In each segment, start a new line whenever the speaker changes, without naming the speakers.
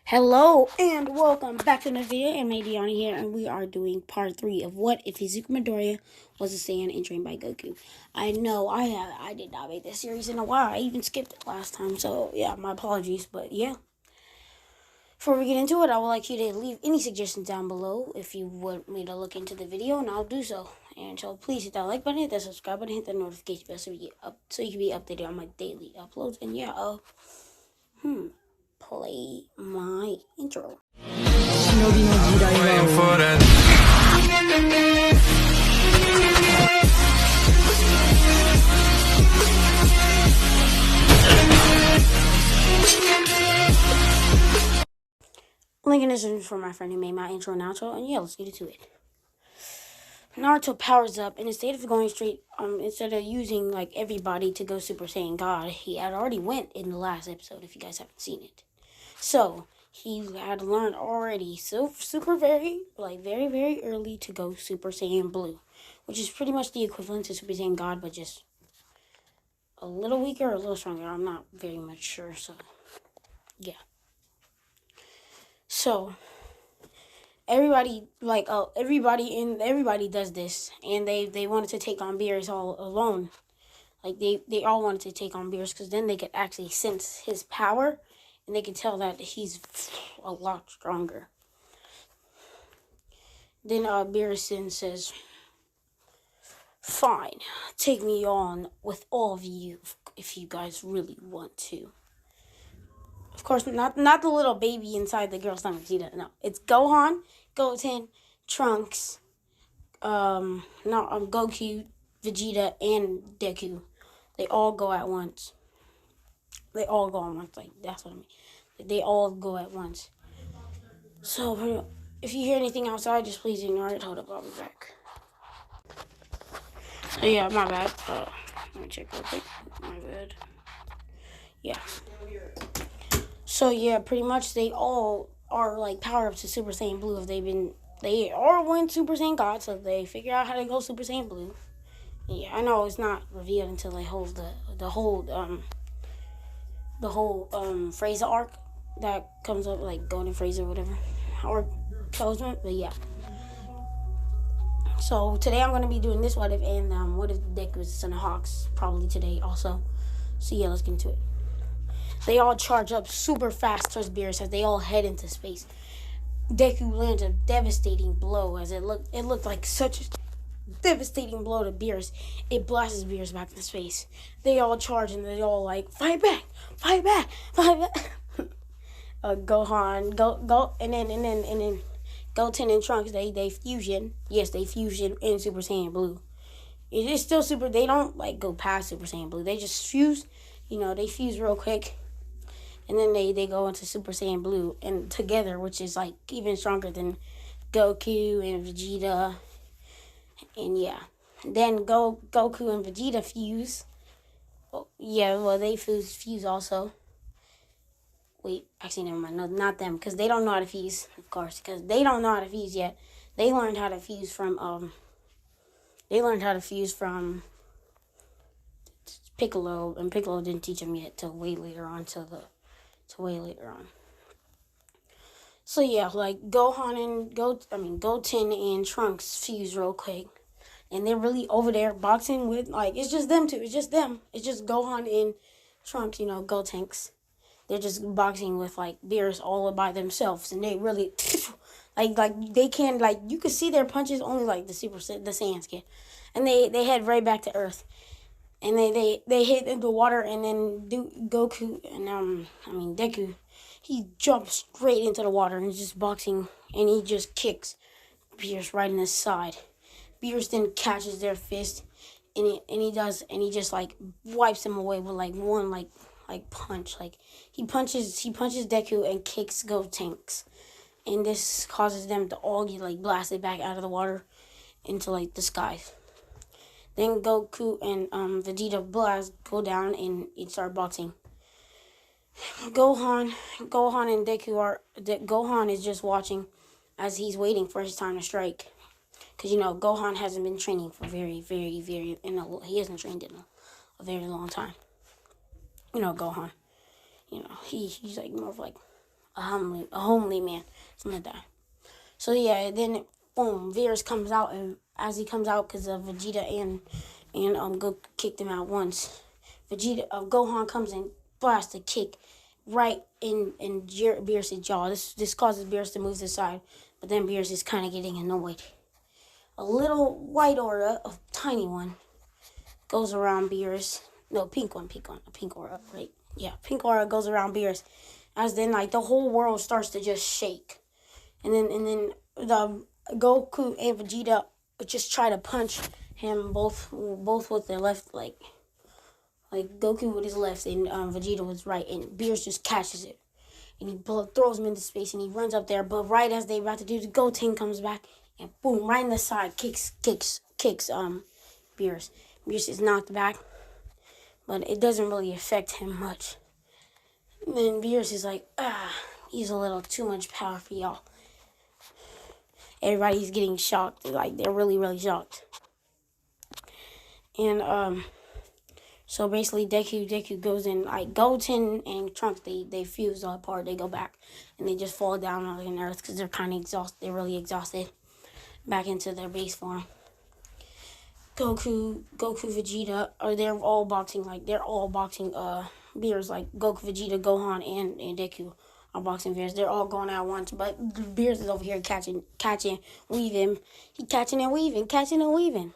Hello and welcome back to another video. I'm Midorya here, and we are doing part 3 of What If Izuku Midorya was a Saiyan and trained by Goku. I know I did not make this series in a while. I even skipped it last time, so yeah, my apologies. But yeah, before we get into it, I would like you to leave any suggestions down below if you want me to look into the video, and I'll do so. And so please hit that like button, hit that subscribe button, hit the notification bell so you can be updated on my daily uploads. And yeah, play my intro. Link in the description for my friend who made my intro and outro, and yeah, let's get into it. Naruto powers up, and instead of going straight, instead of using like everybody to go Super Saiyan God, he had already went in the last episode. If you guys haven't seen it, so he had learned already very early to go Super Saiyan Blue, which is pretty much the equivalent to Super Saiyan God, but just a little weaker or a little stronger. I'm not very much sure. So yeah. So everybody does this, and they wanted to take on Beerus all alone. Like they all wanted to take on Beerus because then they could actually sense his power, and they could tell that he's a lot stronger. Then Beerus then says, "Fine, take me on with all of you if you guys really want to." Of course, not the little baby inside the girl's stomach. No, it's Gohan, Goten, Trunks, Goku, Vegeta, and Deku. They all go at once. They all go at once. Like, that's what I mean. Like, they all go at once. So, if you hear anything outside, just please ignore it. Hold up, I'll be back. So, yeah, my bad. Let me check real quick. My bad. Yeah. So, yeah, pretty much they all are, like, powered up to Super Saiyan Blue. They all went Super Saiyan God, so they figure out how to go Super Saiyan Blue. Yeah, I know it's not revealed until they hold the whole Frieza arc that comes up, like Golden Frieza or whatever, or Cosmo, but yeah. So today I'm gonna be doing this what if, and what if Deku was the son of Hawks, probably today also. So yeah, let's get into it. They all charge up super fast towards Beerus as they all head into space. Deku lands a devastating blow as it looked like such a devastating blow to Beerus. It blasts Beerus back into space. They all charge and they all like fight back. Gohan, go, and then Goten and Trunks they fusion. Yes, they fusion in Super Saiyan Blue. It is still super. They don't like go past Super Saiyan Blue. They just fuse. They fuse real quick. And then they go into Super Saiyan Blue and together, which is like even stronger than Goku and Vegeta. And yeah. Then Goku and Vegeta fuse. Oh, yeah, well they fuse also. Wait, actually never mind. No, not them, because they don't know how to fuse, of course, because they don't know how to fuse yet. They learned how to fuse from Piccolo, and Piccolo didn't teach them yet till way later on. So yeah, like Goten and Trunks fuse real quick, and they're really over there boxing with it's just them two. It's just them. It's just Gohan and Trunks. Gotenks. They're just boxing with Beerus all by themselves, and they really they can you could see their punches only the Saiyan skin, and they head right back to Earth. And they hit into water, and then Goku and Deku, he jumps straight into the water and is just boxing, and he just kicks Beerus right in the side. Beerus then catches their fist, and he just wipes him away with one punch. He punches Deku and kicks Gotenks, and this causes them to all get blasted back out of the water into the skies. Then Goku and Vegeta go down and start boxing. Gohan and Deku Gohan is just watching as he's waiting for his time to strike. Because, Gohan hasn't been training for he hasn't trained in a very long time. Gohan. He's more of a homely man, something like that. So yeah, then boom, Beerus comes out, and as he comes out, because Vegeta and Goku kicked him out once. Gohan comes and blasts a kick right in Beerus' jaw. This causes Beerus to move to the side, but then Beerus is kind of getting annoyed. A little white aura, a tiny one, goes around Beerus. No, pink aura, right? Yeah, pink aura goes around Beerus. As then, like, the whole world starts to just shake. And then the Goku and Vegeta just try to punch him both with their left, like Goku with his left and Vegeta with his right, and Beerus just catches it. And he throws him into space, and he runs up there. But right as they about to do, the Goten comes back, and boom, right in the side, kicks Beerus. Beerus is knocked back, but it doesn't really affect him much. And then Beerus is like, he's a little too much power for y'all. Everybody's getting shocked, like they're really, really shocked. And so basically Deku goes in, like Goten and Trunks, they fuse apart, they go back, and they just fall down on the earth because they're kind of exhausted, they're really exhausted, back into their base form. Goku, Vegeta, they're all boxing Beerus, like Goku, Vegeta, Gohan, and Deku are boxing Beerus. They're all going at once, but Beerus is over here catching, weaving. He catching and weaving.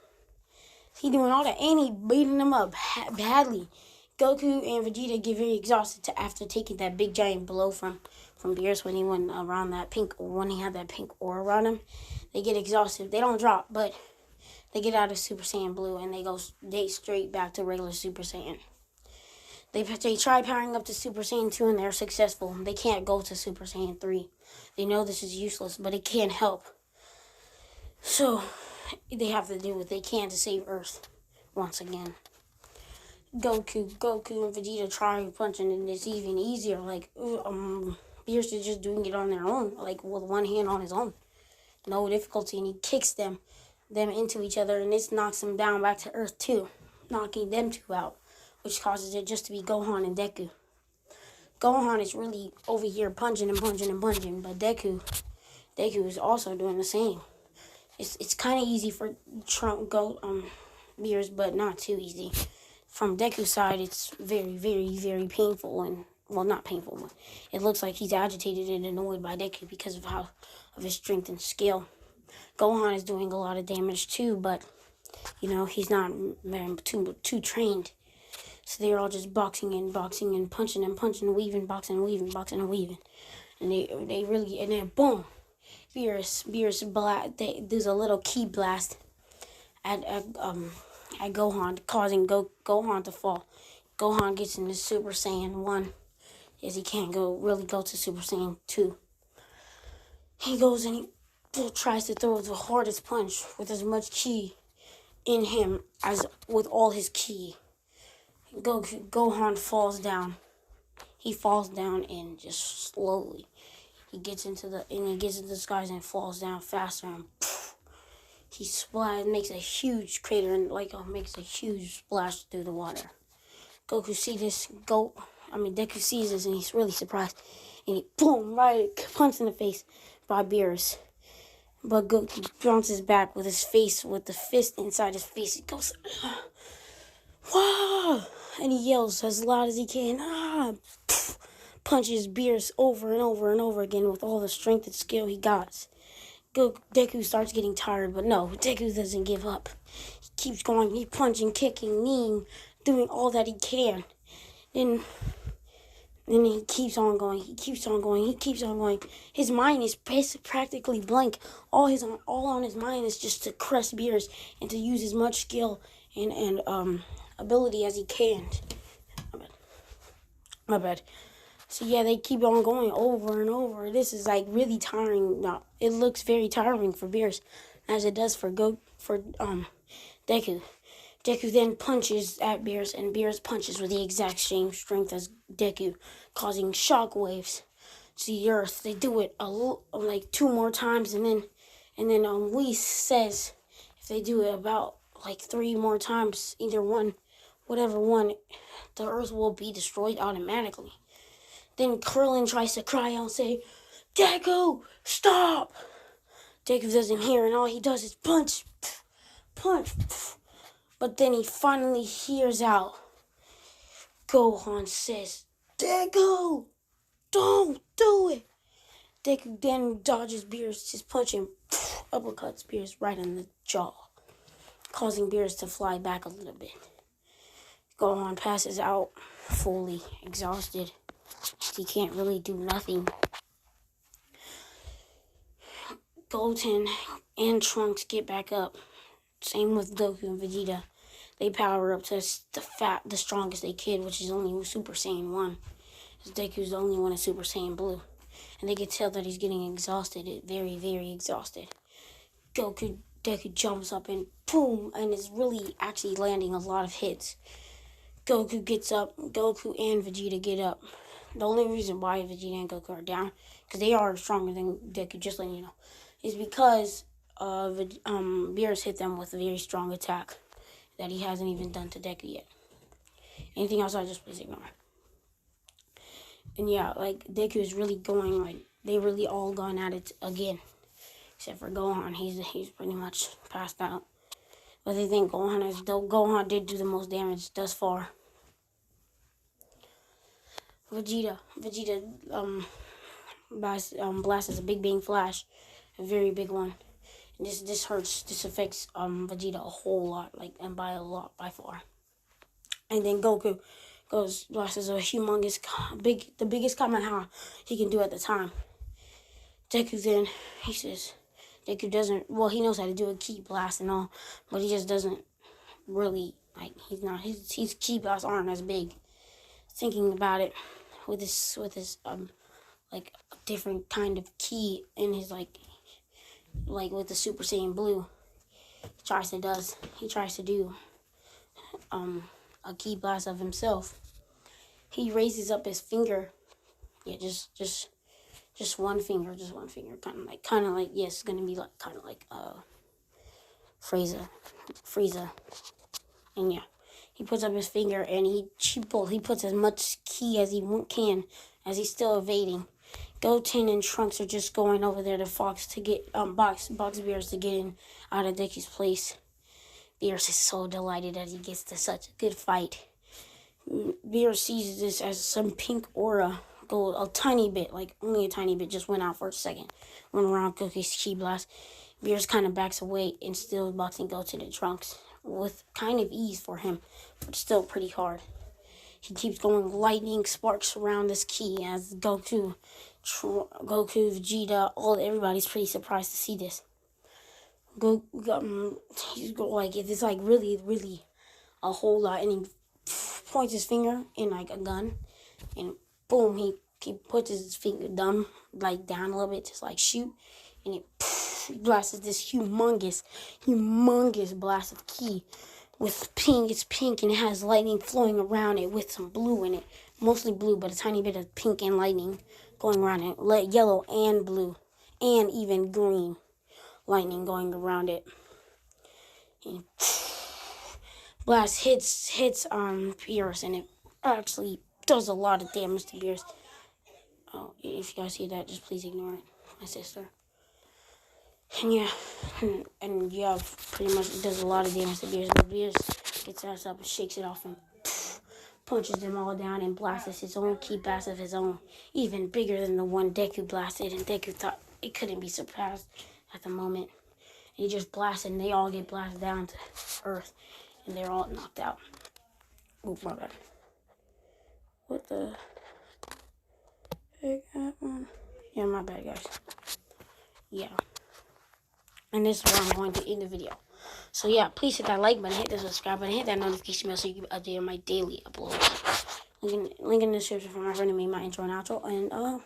He doing all that, and he beating them up badly. Goku and Vegeta get very exhausted after taking that big giant blow from Beerus when he went around when he had that pink aura around him. They get exhausted. They don't drop, but they get out of Super Saiyan Blue, and they straight back to regular Super Saiyan. They try powering up to Super Saiyan 2, and they're successful. They can't go to Super Saiyan 3. They know this is useless, but it can't help. So they have to do what they can to save Earth once again. Goku and Vegeta try punching, and it's even easier. Like, Beerus is just doing it on their own, like with one hand on his own. No difficulty, and he kicks them into each other, and this knocks them down back to Earth too, knocking them two out, which causes it just to be Gohan and Deku. Gohan is really over here punching, but Deku is also doing the same. It's kind of easy for Beerus, but not too easy. From Deku's side, it's very, very, very painful, and well, not painful, but it looks like he's agitated and annoyed by Deku because of his strength and skill. Gohan is doing a lot of damage too, but he's not very too trained. So they're all just boxing and punching and weaving, boxing and weaving. And and then boom, Beerus does a little ki blast at Gohan, causing Gohan to fall. Gohan gets into Super Saiyan 1, as he can't really go to Super Saiyan 2. He goes and he tries to throw the hardest punch with as much ki in him as with all his ki. Gohan falls down. He falls down, and just slowly he gets into the skies and falls down faster, and he makes a huge crater and makes a huge splash through the water. Deku sees this, and he's really surprised, and he punch in the face by Beerus. But Goku bounces back with the fist inside his face. He goes, "Wow!" And he yells as loud as he can, punches Beerus over and over again with all the strength and skill he got. Deku starts getting tired, but no, Deku doesn't give up. He keeps going, he punching, kicking, kneeing, doing all that he can. Then he keeps on going. His mind is practically blank. All on his mind is just to crush Beerus and to use as much skill and ability as he can. My bad. So yeah, they keep on going over and over. This is really tiring. No, it looks very tiring for Beerus, as it does for Deku. Deku then punches at Beerus, and Beerus punches with the exact same strength as Deku, causing shock waves to the earth. They do it 2 more times, and then Whis says if they do it about 3 more times, whichever one, the earth will be destroyed automatically. Then Krillin tries to cry out and say, Deku, stop! Deku doesn't hear, and all he does is punch, punch. But then he finally hears out. Gohan says, Deku, don't do it. Deku then dodges Beerus, just punching, uppercuts Beerus right in the jaw, causing Beerus to fly back a little bit. Gohan passes out, fully exhausted. He can't really do nothing. Goten and Trunks get back up. Same with Goku and Vegeta. They power up to the strongest they can, which is only Super Saiyan 1. Deku's the only one in Super Saiyan Blue. And they can tell that he's getting exhausted, very, very exhausted. Deku jumps up and boom, and is really actually landing a lot of hits. Goku gets up, Goku and Vegeta get up. The only reason why Vegeta and Goku are down, because they are stronger than Deku, just letting you know, is because Beerus hit them with a very strong attack that he hasn't even done to Deku yet. Anything else, I just please ignore. And yeah, like, Deku is really going, like, they really all gone at it again. Except for Gohan, he's pretty much passed out. But they think Gohan did do the most damage thus far. Vegeta blasts a big bang flash, a very big one. And this affects Vegeta a whole lot, like, and by a lot, by far. And then Goku blasts a humongous, the biggest Kamehameha he can do at the time. Deku then, he says, Deku doesn't, well, he knows how to do a ki blast and all, but he just doesn't really, like, his ki blasts aren't as big. Thinking about it, with his like, a different kind of ki in his, like with the Super Saiyan Blue, he tries to do a ki blast of himself. He raises up his finger, yeah, just one finger, kind of like, yes, it's gonna be like, kind of like Frieza, and yeah, he puts up his finger and he puts as much ki as he can, as he's still evading. Goten and Trunks are just going over there to Fox to get box Beerus to get in out of Deku's place. Beerus is so delighted that he gets to such a good fight. Beerus sees this as some pink aura go a tiny bit, like only a tiny bit, just went out for a second. Went around Cookie's ki blast. Beerus kind of backs away and still boxing Goten and Trunks with kind of ease for him, but still pretty hard. He keeps going, lightning sparks around this ki as Goku, Vegeta, everybody's pretty surprised to see this. He's like, it's like really, really a whole lot, and he points his finger in like a gun, and boom, he puts his finger down a little bit, just like shoot, and it blasts this humongous blast of ki with pink. It's pink and it has lightning flowing around it with some blue in it, mostly blue, but a tiny bit of pink and lightning going around it, yellow and blue, and even green lightning going around it. And blast hits Beerus, and it actually does a lot of damage to Beerus. Oh, if you guys see that, just please ignore it, my sister. And yeah, pretty much it does a lot of damage to Beerus. But Beerus gets ass up and shakes it off and punches them all down and blasts his own ki blast of his own, even bigger than the one Deku blasted. And Deku thought it couldn't be surpassed at the moment. And he just blasted, and they all get blasted down to Earth, and they're all knocked out. Oh, my bad. What the heck happened? Yeah, my bad, guys. Yeah. And this is where I'm going to end the video. So yeah, please hit that like button, hit the subscribe button, hit that notification bell so you can update on my daily uploads. Link in the description for my friend to make my intro and outro. And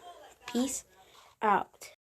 peace out.